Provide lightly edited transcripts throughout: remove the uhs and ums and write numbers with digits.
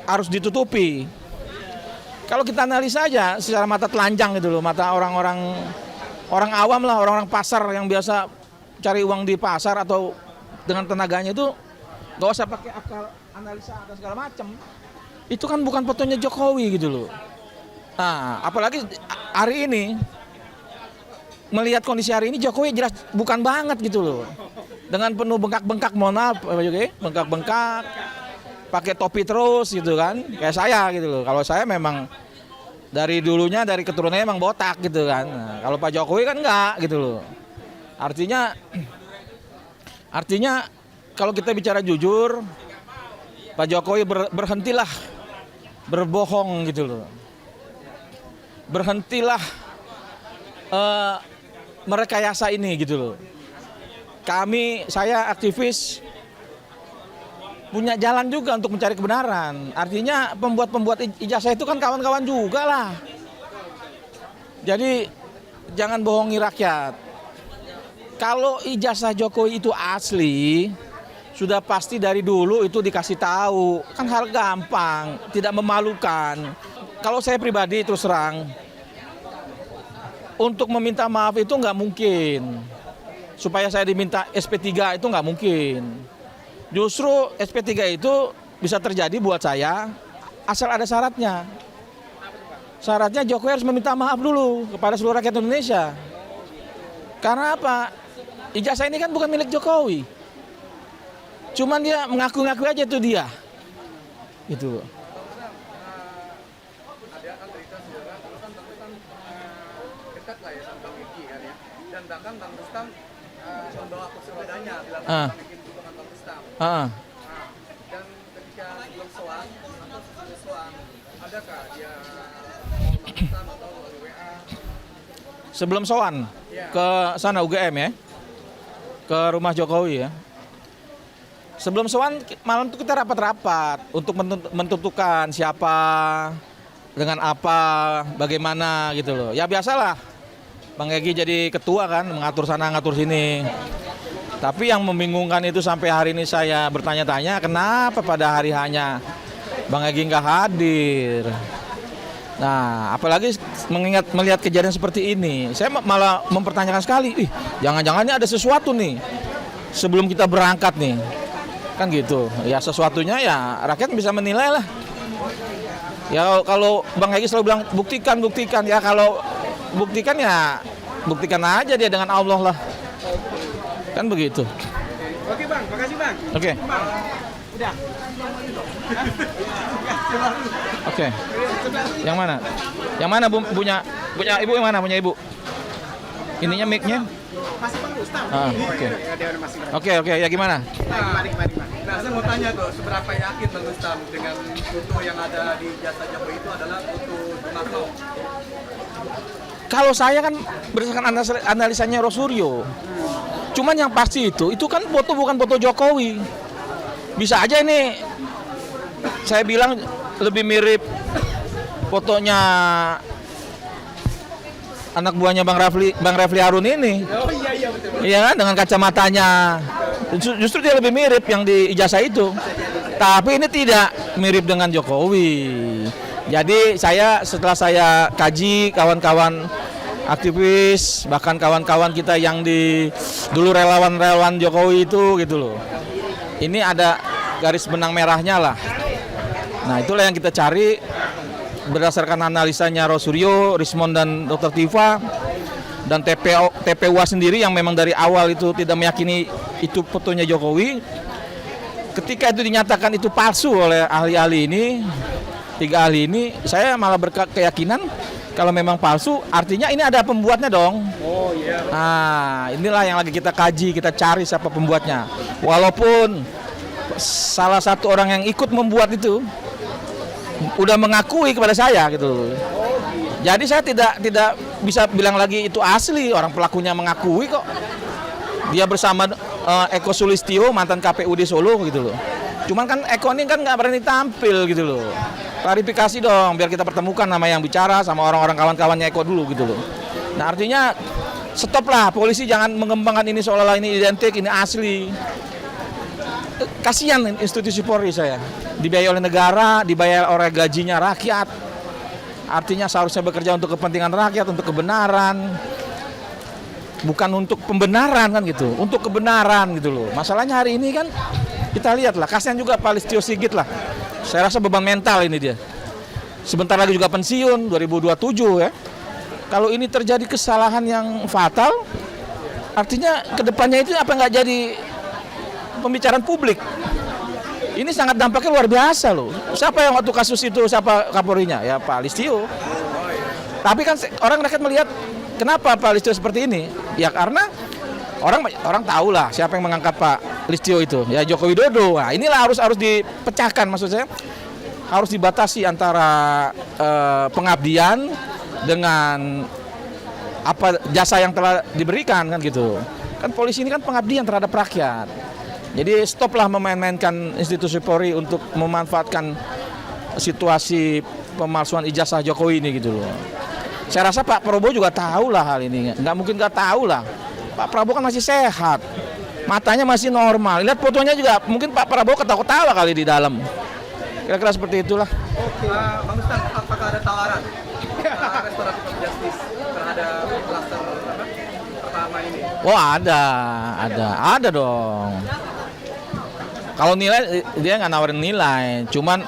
harus ditutupi. Kalau kita analisa aja secara mata telanjang gitu loh, mata orang awam lah, orang-orang pasar yang biasa cari uang di pasar atau dengan tenaganya itu nggak usah pakai akal analisa dan segala macam. Itu kan bukan fotonya Jokowi gitu loh. Nah, apalagi hari ini melihat kondisi hari ini Jokowi jelas bukan banget gitu loh. Dengan penuh bengkak-bengkak, mohon maaf Pak Jokowi, bengkak-bengkak, pakai topi terus gitu kan, kayak saya gitu loh. Kalau saya memang dari dulunya dari keturunannya emang botak gitu kan. Nah, kalau Pak Jokowi kan enggak gitu loh. Artinya kalau kita bicara jujur, Pak Jokowi berhentilah berbohong gitu loh. Berhentilah merekayasa ini gitu loh. Saya aktivis punya jalan juga untuk mencari kebenaran. Artinya pembuat ijazah itu kan kawan-kawan juga lah. Jadi jangan bohongi rakyat. Kalau ijazah Jokowi itu asli, sudah pasti dari dulu itu dikasih tahu. Kan hal gampang, tidak memalukan. Kalau saya pribadi terus terang, untuk meminta maaf itu nggak mungkin. Supaya saya diminta SP3 itu nggak mungkin. Justru SP3 itu bisa terjadi buat saya asal ada syaratnya. Syaratnya Jokowi harus meminta maaf dulu kepada seluruh rakyat Indonesia. Karena apa? Ijazah ini kan bukan milik Jokowi. Cuman dia mengaku-ngaku aja itu dia. Gitu. Dekat lah ya sama Bang Egy kan ya. Dan bahkan Bang Rustam membawa kursi bedanya dalam bikin dukungan Bang Rustam. Dan ketika sebelum soal atau sesudah soal, adakah dia Bang Rustam atau WA? Sebelum sowan ke sana UGM ya, ke rumah Jokowi ya. Sebelum sowan malam itu kita rapat-rapat untuk menentukan siapa, dengan apa, bagaimana gitu loh. Ya biasalah, Bang Egy jadi ketua kan, mengatur sana, ngatur sini. Tapi yang membingungkan itu sampai hari ini saya bertanya-tanya, kenapa pada hari hanya Bang Egy nggak hadir. Nah, apalagi melihat kejadian seperti ini, saya malah mempertanyakan sekali, jangan-jangan ini ada sesuatu nih sebelum kita berangkat nih. Kan gitu, ya sesuatunya ya rakyat bisa menilai lah. Ya kalau Bang Egy selalu bilang buktikan, ya kalau buktikan ya buktikan aja dia dengan Allah lah. Kan begitu. Oke Bang, makasih Bang. Oke. Udah. Oke. Yang mana? Yang mana punya ibu yang mana punya ibu? Ininya mic-nya? Masih Bang Rustam. Oke. Dia masih. Oke, ya gimana? Mari. Nah, saya mau tanya tuh, seberapa yakin Bang Rustam dengan foto yang ada di jasa Jokowi itu adalah foto Soekarno? Kalau saya kan berdasarkan analisanya Rosuryo. Cuman yang pasti itu kan foto bukan foto Jokowi. Bisa aja ini saya bilang lebih mirip fotonya anak buahnya Bang Refli Harun ini. Oh iya betul. Iya kan, dengan kacamatanya. Justru dia lebih mirip yang di ijazah itu. Tapi ini tidak mirip dengan Jokowi. Jadi setelah saya kaji kawan-kawan aktivis, bahkan kawan-kawan kita yang dulu relawan Jokowi itu gitu loh. Ini ada garis benang merahnya lah. Nah, itulah yang kita cari berdasarkan analisanya Rosuryo, Rismon dan Dr. Tifa dan TPUA sendiri yang memang dari awal itu tidak meyakini itu fotonya Jokowi. Ketika itu dinyatakan itu palsu oleh ahli-ahli ini, 3 ahli ini, saya malah berkeyakinan kalau memang palsu, artinya ini ada pembuatnya dong. Oh iya. Nah, inilah yang lagi kita kaji, kita cari siapa pembuatnya. Walaupun salah satu orang yang ikut membuat itu udah mengakui kepada saya gitu. Jadi saya tidak bisa bilang lagi itu asli, orang pelakunya mengakui kok. Dia bersama Eko Sulistyo, mantan KPU di Solo gitu loh. Cuman kan Eko ini kan nggak berani tampil gitu loh. Klarifikasi dong, biar kita pertemukan nama yang bicara sama orang-orang kawan-kawannya Eko dulu gitu loh. Nah artinya stop lah, polisi jangan mengembangkan ini seolah-olah ini identik, ini asli. kasihan institusi Polri saya. Dibiayai oleh negara, dibayar oleh gajinya rakyat. Artinya seharusnya bekerja untuk kepentingan rakyat, untuk kebenaran. Bukan untuk pembenaran kan gitu, untuk kebenaran gitu loh. Masalahnya hari ini kan kita lihat lah, kasihan juga Pak Listio Sigit lah. Saya rasa beban mental ini dia. Sebentar lagi juga pensiun 2027 ya. Kalau ini terjadi kesalahan yang fatal, artinya kedepannya itu apa nggak jadi pembicaraan publik. Ini sangat dampaknya luar biasa loh. Siapa yang waktu kasus itu, siapa Kapolrinya? Ya Pak Listio. Tapi kan orang rakyat melihat kenapa Pak Listio seperti ini? Ya karena orang tahu lah siapa yang mengangkat Pak Listio itu. Ya Joko Widodo. Nah, inilah harus dipecahkan, maksud saya. Harus dibatasi antara pengabdian dengan apa jasa yang telah diberikan kan gitu. Kan polisi ini kan pengabdian terhadap rakyat. Jadi stoplah memain-mainkan institusi Polri untuk memanfaatkan situasi pemalsuan ijazah Jokowi ini gitu loh. Saya rasa Pak Prabowo juga tahu lah hal ini, nggak mungkin nggak tahu lah. Pak Prabowo kan masih sehat, matanya masih normal. Lihat fotonya juga, mungkin Pak Prabowo ketawa-ketawa kali di dalam. Kira-kira seperti itulah. Oke. Bang Rustam, apakah ada tawaran restoratif justice terhadap kluster pertama ini? Oh ada dong. Kalau nilai dia nggak nawarin nilai, cuman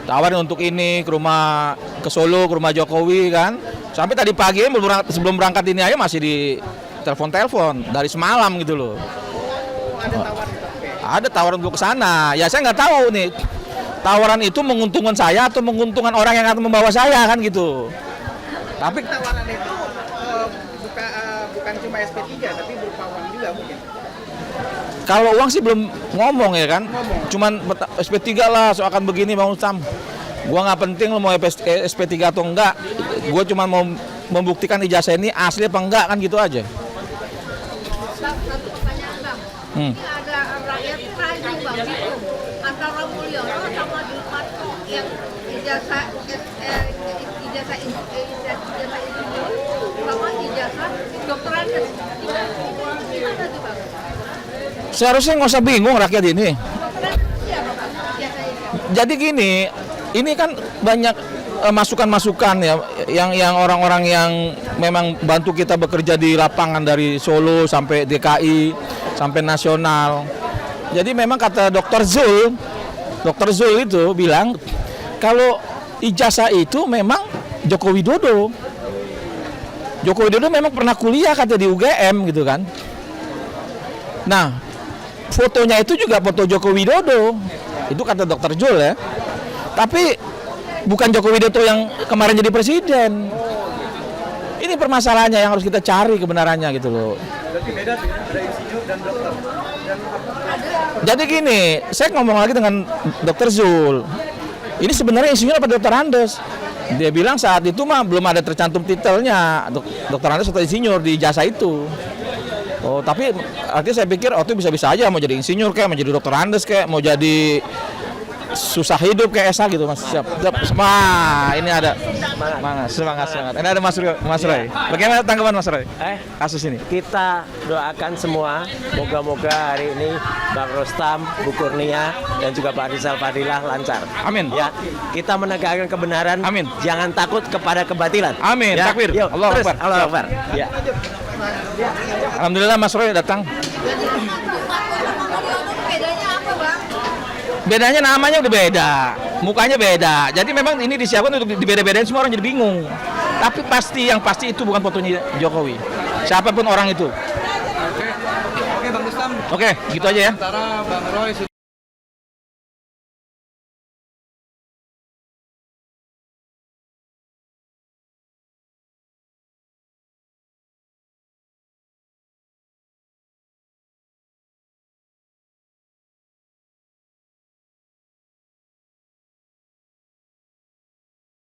tawarin untuk ini ke Solo, ke rumah Jokowi kan. Sampai tadi pagi sebelum berangkat ini aja masih di telepon dari semalam gitu loh. Ada tawaran untuk ke sana. Ya saya nggak tahu nih. Tawaran itu menguntungkan saya atau menguntungkan orang yang akan membawa saya kan gitu. Tapi tawaran itu bukan cuma SP3 tapi berupa uang juga mungkin. kalau uang sih belum ngomong ya kan. Cuman SP3 lah soalkan begini Bang Ustam. Gua nggak penting lo mau SP3 atau enggak. Gua cuma mau membuktikan ijazah ini asli apa enggak kan gitu aja. Satu pertanyaan Bang. Ini ada rakyat ragu Bang gitu. Antara Mulyono sama Dilmat yang ijazah sama ijazah dokteran. Gimana tuh Bang? Seharusnya nggak usah bingung rakyat ini. Dokteran siapa Bang? Ijazahnya? Jadi gini, ini kan banyak masukan-masukan ya yang orang-orang yang memang bantu kita bekerja di lapangan dari Solo sampai DKI sampai nasional. Jadi memang kata Dr. Zul itu bilang kalau ijazah itu memang Joko Widodo. Joko Widodo memang pernah kuliah kata di UGM gitu kan. Nah, fotonya itu juga foto Joko Widodo. Itu kata Dr. Zul ya. Tapi bukan Joko Widodo yang kemarin jadi presiden. Ini permasalahannya yang harus kita cari kebenarannya gitu loh. Berarti beda ada insinyur dan dokter. Jadi gini, saya ngomong lagi dengan Dr. Zul. Ini sebenarnya insinyur apa Dr. Andes? Dia bilang saat itu mah belum ada tercantum titelnya Dr. Andes atau insinyur di jasa itu. Oh, tapi artinya saya pikir itu bisa-bisa aja mau jadi insinyur kayak, mau jadi Dr. Andes kayak, mau jadi susah hidup kayak Esa gitu Mas. Siap. Wah, ini ada semangat. Ini ada Mas Roy. Bagaimana tanggapan Mas Roy? Kasus ini. Kita doakan semua, moga-moga hari ini Bang Rustam, Bu Kurnia, dan juga Pak Rizal Fadilah lancar. Amin. Ya, kita menegakkan kebenaran. Amin. Jangan takut kepada kebatilan. Amin. Ya. Takbir. Yuk, Allahu terus. Akbar. Allahu Akbar. Ya. Alhamdulillah Mas Roy datang. Bedanya apa Bang? Bedanya namanya udah beda, mukanya beda. Jadi memang ini disiapkan untuk dibeda-bedain, semua orang jadi bingung. Tapi yang pasti itu bukan fotonya Jokowi. Siapapun orang itu. Oke Bang Rustam. Oke, gitu aja ya. Sementara Bang Roy sudah